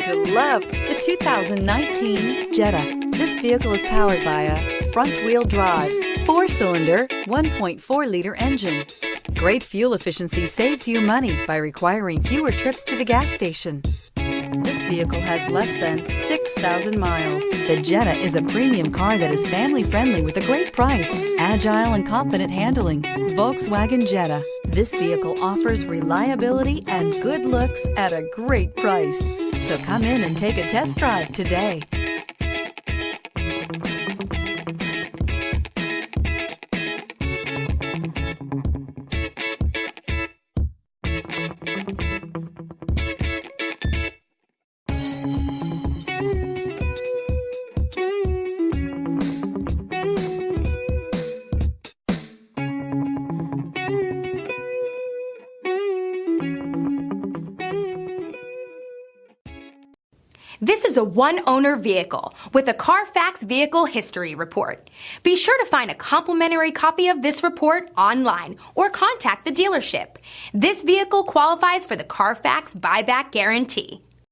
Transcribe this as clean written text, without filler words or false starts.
to love the 2019 Jetta. This vehicle is powered by a front-wheel drive, 4-cylinder, 1.4-liter engine. Great fuel efficiency saves you money by requiring fewer trips to the gas station. This vehicle has less than 6,000 miles. The Jetta is a premium car that is family-friendly with a great price, agile and confident handling. Volkswagen Jetta. This vehicle offers reliability and good looks at a great price. So come in and take a test drive today. This is a one-owner vehicle with a Carfax Vehicle History Report. Be sure to find a complimentary copy of this report online or contact the dealership. This vehicle qualifies for the Carfax Buyback Guarantee.